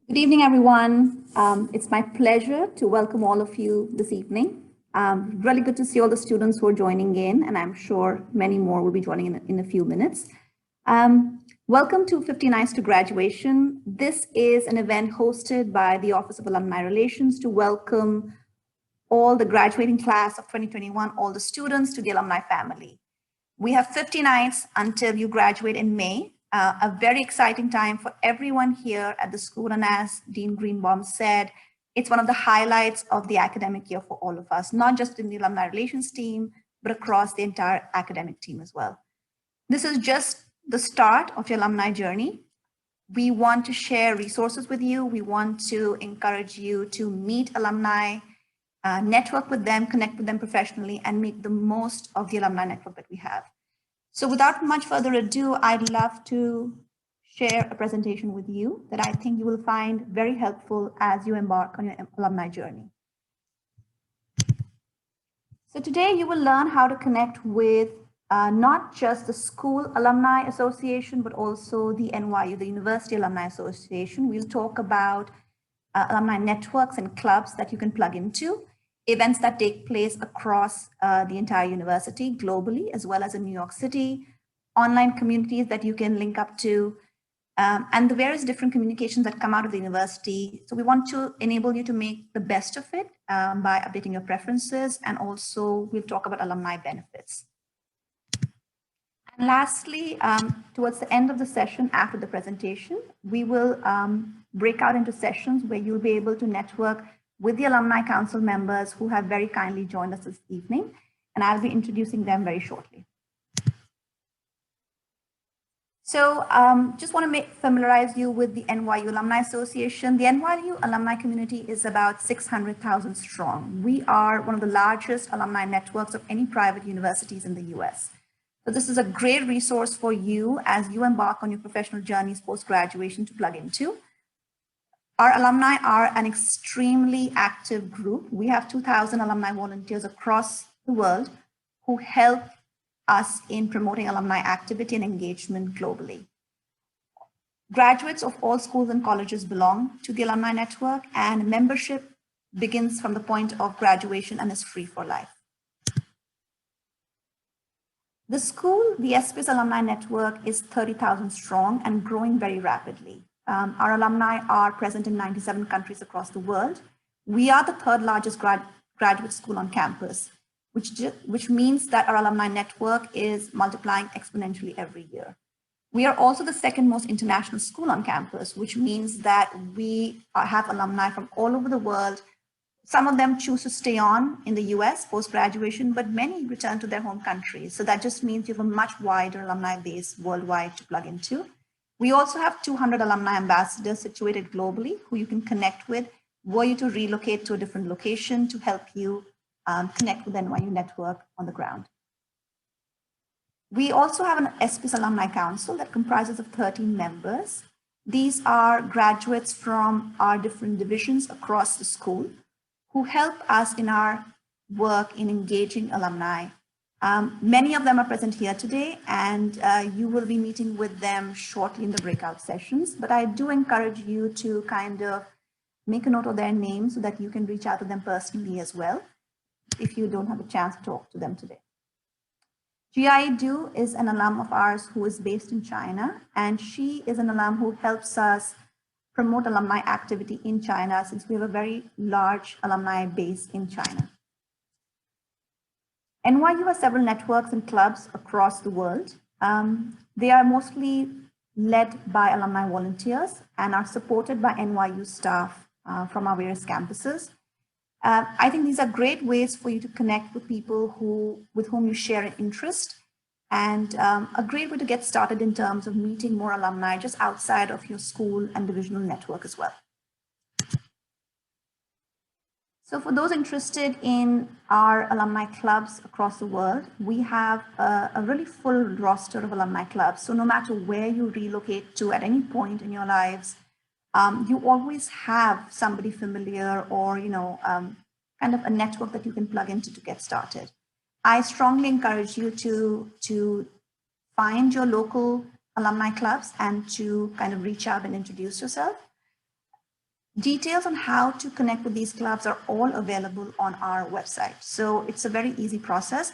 Good evening, everyone. It's my pleasure to welcome all of you this evening. Really good to see all the students who are joining in, and I'm sure many more will be joining in a few minutes. Welcome to 50 Nights to Graduation. This is an event hosted by the Office of Alumni Relations to welcome all the graduating class of 2021, all the students to the alumni family. We have 50 nights until you graduate in May. A very exciting time for everyone here at the school. And as Dean Greenbaum said, it's one of the highlights of the academic year for all of us, not just in the alumni relations team, but across the entire academic team as well. This is just the start of your alumni journey. We want to share resources with you. We want to encourage you to meet alumni, network with them, connect with them professionally, and make the most of the alumni network that we have. So without much further ado, I'd love to share a presentation with you that I think you will find very helpful as you embark on your alumni journey. So today you will learn how to connect with not just the school alumni association, but also the NYU, the University Alumni Association. We'll talk about alumni networks and clubs that you can plug into, events that take place across the entire university globally, as well as in New York City, online communities that you can link up to, and the various different communications that come out of the university. So we want to enable you to make the best of it by updating your preferences, and also we'll talk about alumni benefits. And lastly, towards the end of the session, after the presentation, we will break out into sessions where you'll be able to network with the Alumni Council members who have very kindly joined us this evening, and I'll be introducing them very shortly. So just want to familiarize you with the NYU Alumni Association. The NYU alumni community is about 600,000 strong. We are one of the largest alumni networks of any private universities in the US. So this is a great resource for you as you embark on your professional journeys post-graduation to plug into. Our alumni are an extremely active group. We have 2,000 alumni volunteers across the world who help us in promoting alumni activity and engagement globally. Graduates of all schools and colleges belong to the Alumni Network, and membership begins from the point of graduation and is free for life. The school, the SPS Alumni Network, is 30,000 strong and growing very rapidly. Our alumni are present in 97 countries across the world. We are the third largest graduate school on campus, which means that our alumni network is multiplying exponentially every year. We are also the second most international school on campus, which means that we have alumni from all over the world. Some of them choose to stay on in the US post-graduation, but many return to their home countries. So that just means you have a much wider alumni base worldwide to plug into. We also have 200 alumni ambassadors situated globally who you can connect with, were you to relocate to a different location to help you connect with the NYU network on the ground. We also have an SPS Alumni Council that comprises of 13 members. These are graduates from our different divisions across the school who help us in our work in engaging alumni. Many of them are present here today, and you will be meeting with them shortly in the breakout sessions. But I do encourage you to kind of make a note of their names so that you can reach out to them personally as well, if you don't have a chance to talk to them today. Jia Du is an alum of ours who is based in China, and she is an alum who helps us promote alumni activity in China, since we have a very large alumni base in China. NYU has several networks and clubs across the world. They are mostly led by alumni volunteers and are supported by NYU staff from our various campuses. I think these are great ways for you to connect with people with whom you share an interest, and a great way to get started in terms of meeting more alumni just outside of your school and divisional network as well. So for those interested in our alumni clubs across the world, we have a really full roster of alumni clubs. So no matter where you relocate to at any point in your lives, you always have somebody familiar or kind of a network that you can plug into to get started. I strongly encourage you to find your local alumni clubs and to kind of reach out and introduce yourself. Details on how to connect with these clubs are all available on our website. So it's a very easy process.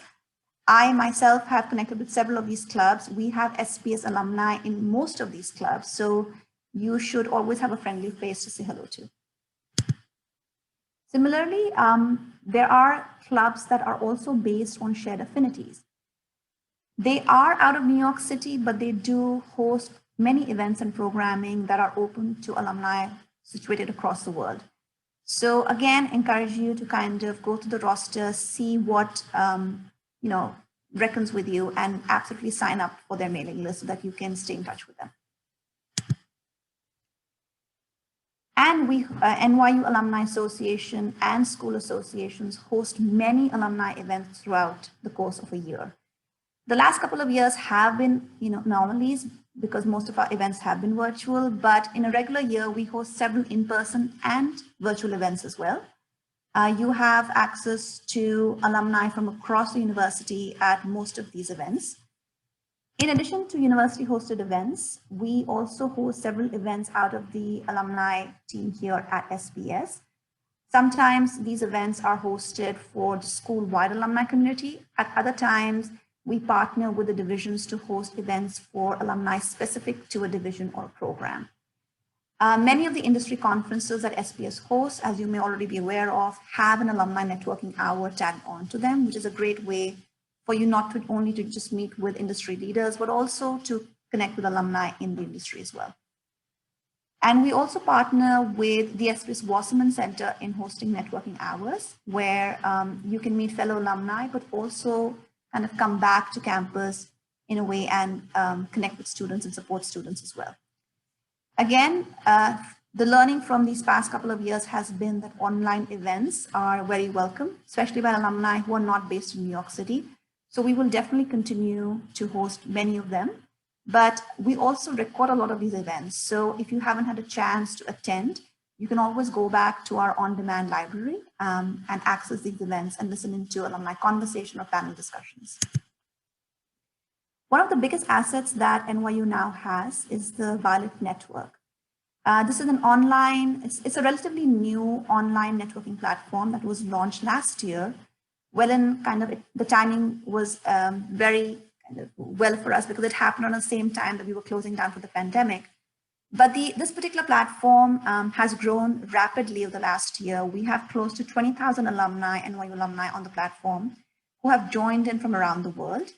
I myself have connected with several of these clubs. We have SPS alumni in most of these clubs. So you should always have a friendly face to say hello to. Similarly, there are clubs that are also based on shared affinities. They are out of New York City, but they do host many events and programming that are open to alumni situated across the world. So again, encourage you to kind of go to the roster, see what reckons with you, and absolutely sign up for their mailing list so that you can stay in touch with them. And we, NYU Alumni Association and school associations host many alumni events throughout the course of a year. The last couple of years have been, anomalies because most of our events have been virtual, but in a regular year, we host several in-person and virtual events as well. You have access to alumni from across the university at most of these events. In addition to university-hosted events, we also host several events out of the alumni team here at SPS. Sometimes these events are hosted for the school-wide alumni community. At other times, we partner with the divisions to host events for alumni specific to a division or program. Many of the industry conferences that SPS hosts, as you may already be aware of, have an alumni networking hour tagged onto them, which is a great way for you not to only to just meet with industry leaders, but also to connect with alumni in the industry as well. And we also partner with the SPS Wasserman Center in hosting networking hours, where you can meet fellow alumni, but also kind of come back to campus in a way and connect with students and support students as well. Again, the learning from these past couple of years has been that online events are very welcome, especially by alumni who are not based in New York City. So we will definitely continue to host many of them, but we also record a lot of these events. So if you haven't had a chance to attend, you can always go back to our OnDemand Library and access these events and listen into alumni conversation or panel discussions. One of the biggest assets that NYU now has is the Violet Network. This is an online, it's a relatively new online networking platform that was launched last year. Well, in kind of the timing was very kind of well for us because it happened on the same time that we were closing down for the pandemic. But this particular platform has grown rapidly over the last year. We have close to 20,000 alumni, NYU alumni on the platform who have joined in from around the world.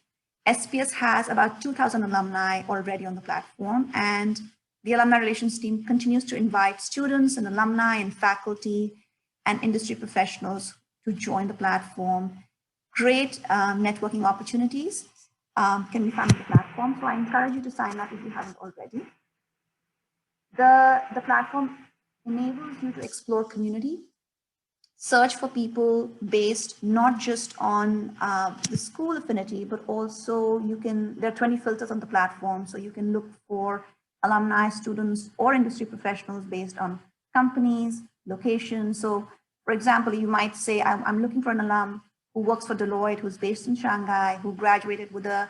SPS has about 2,000 alumni already on the platform, and the Alumni Relations team continues to invite students and alumni and faculty and industry professionals to join the platform. Great networking opportunities can be found on the platform. So I encourage you to sign up if you haven't already. The platform enables you to explore community, search for people based not just on the school affinity, but also there are 20 filters on the platform. So you can look for alumni, students, or industry professionals based on companies, locations. So for example, you might say, I'm looking for an alum who works for Deloitte, who's based in Shanghai, who graduated with a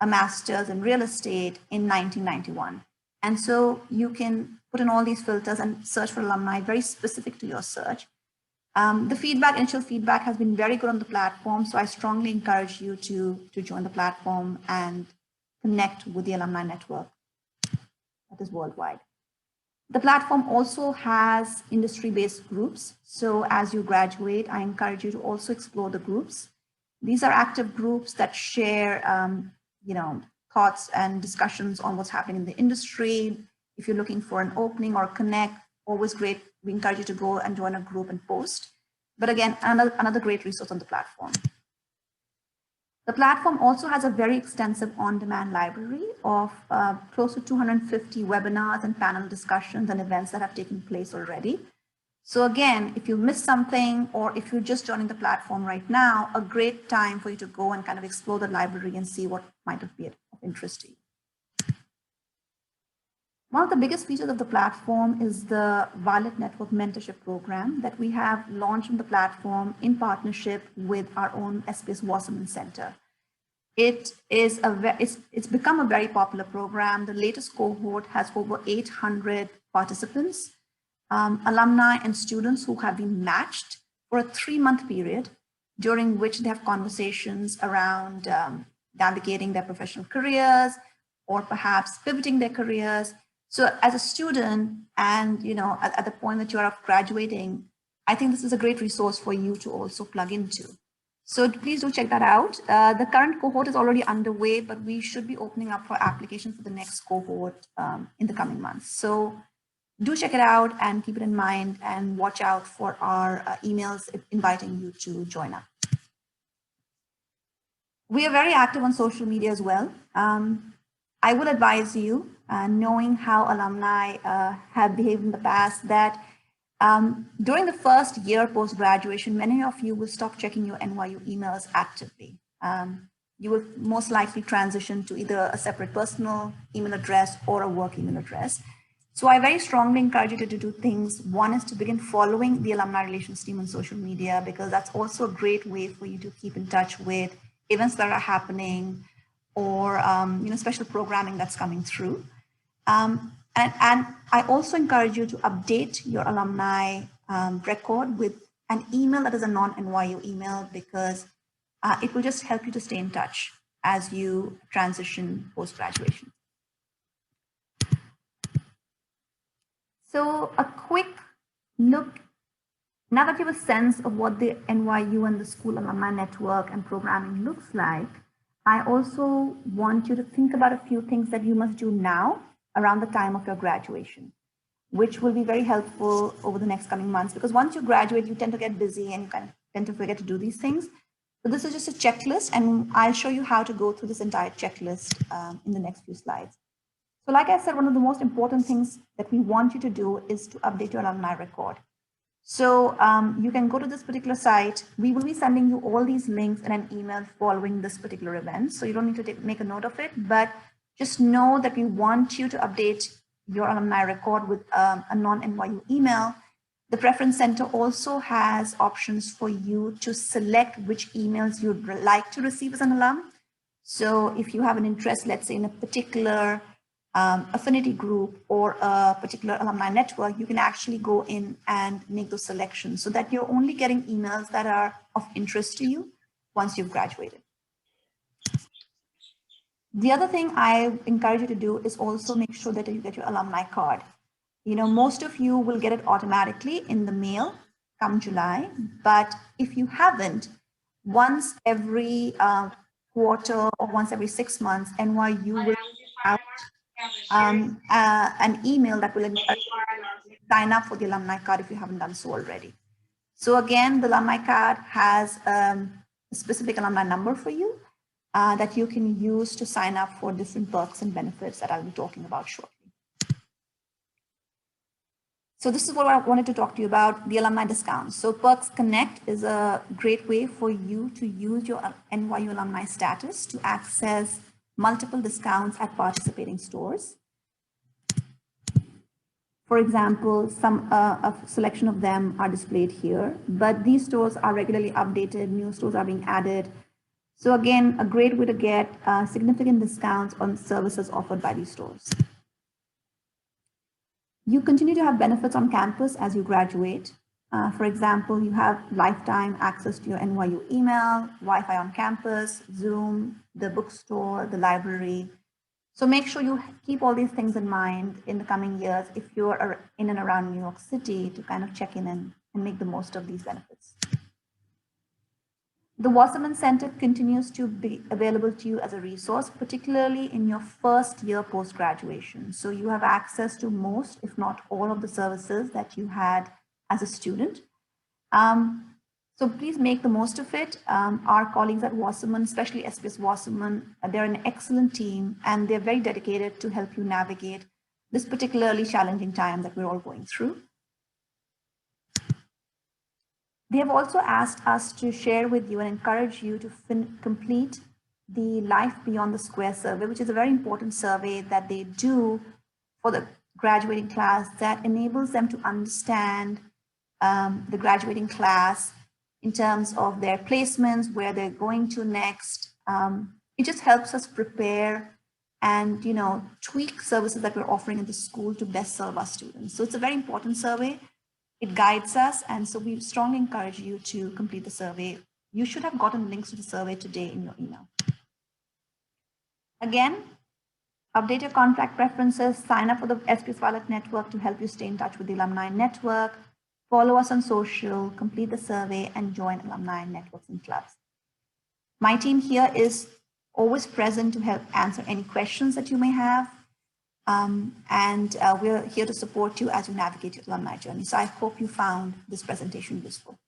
master's in real estate in 1991. And so you can put in all these filters and search for alumni very specific to your search. The initial feedback has been very good on the platform. So I strongly encourage you to join the platform and connect with the alumni network that is worldwide. The platform also has industry-based groups. So as you graduate, I encourage you to also explore the groups. These are active groups that share, thoughts and discussions on what's happening in the industry. If you're looking for an opening or connect, always great. We encourage you to go and join a group and post. But again, another great resource on the platform. The platform also has a very extensive on-demand library of close to 250 webinars and panel discussions and events that have taken place already. So again, if you missed something or if you're just joining the platform right now, a great time for you to go and kind of explore the library and see what might be of interest to you. One of the biggest features of the platform is the Violet Network Mentorship Program that we have launched on the platform in partnership with our own SPS Wasserman Center. It's become a very popular program. The latest cohort has over 800 participants. alumni and students who have been matched for a 3-month period, during which they have conversations around navigating their professional careers or perhaps pivoting their careers. So as a student and at the point that you are graduating, I think this is a great resource for you to also plug into. So please do check that out. The current cohort is already underway, but we should be opening up for application for the next cohort in the coming months. So do check it out and keep it in mind and watch out for our emails inviting you to join up. We are very active on social media as well. I would advise you, knowing how alumni have behaved in the past, that during the first year post-graduation, many of you will stop checking your NYU emails actively. You will most likely transition to either a separate personal email address or a work email address. So I very strongly encourage you to do things. One is to begin following the Alumni Relations team on social media, because that's also a great way for you to keep in touch with events that are happening or special programming that's coming through. And I also encourage you to update your alumni record with an email that is a non-NYU email, because it will just help you to stay in touch as you transition post-graduation. So a quick look, now that you have a sense of what the NYU and the school alumni network and programming looks like, I also want you to think about a few things that you must do now around the time of your graduation, which will be very helpful over the next coming months, because once you graduate, you tend to get busy and you kind of tend to forget to do these things. So this is just a checklist, and I'll show you how to go through this entire checklist in the next few slides. So like I said, one of the most important things that we want you to do is to update your alumni record. So you can go to this particular site. We will be sending you all these links in an email following this particular event. So you don't need to make a note of it, but just know that we want you to update your alumni record with a non-NYU email. The Preference Center also has options for you to select which emails you'd like to receive as an alum. So if you have an interest, let's say in a particular affinity group or a particular alumni network, you can actually go in and make those selections so that you're only getting emails that are of interest to you once you've graduated. The other thing I encourage you to do is also make sure that you get your alumni card. Most of you will get it automatically in the mail come July, but if you haven't, once every quarter or once every 6 months, NYU will out an email that will sign up for the alumni card if you haven't done so already. So again, the alumni card has a specific alumni number for you that you can use to sign up for different perks and benefits that I'll be talking about shortly. So this is what I wanted to talk to you about, the alumni discounts. So Perks Connect is a great way for you to use your NYU alumni status to access multiple discounts at participating stores. For example, a selection of them are displayed here, but these stores are regularly updated, new stores are being added. So again, a great way to get significant discounts on services offered by these stores. You continue to have benefits on campus as you graduate. For example, you have lifetime access to your NYU email, Wi-Fi on campus, Zoom, the bookstore, the library. So make sure you keep all these things in mind in the coming years if you're in and around New York City to kind of check in and make the most of these benefits. The Wasserman Center continues to be available to you as a resource, particularly in your first year post-graduation. So you have access to most, if not all, of the services that you had as a student. So please make the most of it. Our colleagues at Wasserman, especially SPS Wasserman, they're an excellent team and they're very dedicated to help you navigate this particularly challenging time that we're all going through. They have also asked us to share with you and encourage you to complete the Life Beyond the Square survey, which is a very important survey that they do for the graduating class that enables them to understand the graduating class in terms of their placements, where they're going to next. It just helps us prepare and tweak services that we're offering in the school to best serve our students. So it's a very important survey. It guides us, and so we strongly encourage you to complete the survey. You should have gotten links to the survey today in your email. Again, update your contract preferences, sign up for the SPS Alumni Network to help you stay in touch with the Alumni Network, follow us on social, complete the survey, and join Alumni Networks and Clubs. My team here is always present to help answer any questions that you may have. And we're here to support you as you navigate your alumni journey. So I hope you found this presentation useful.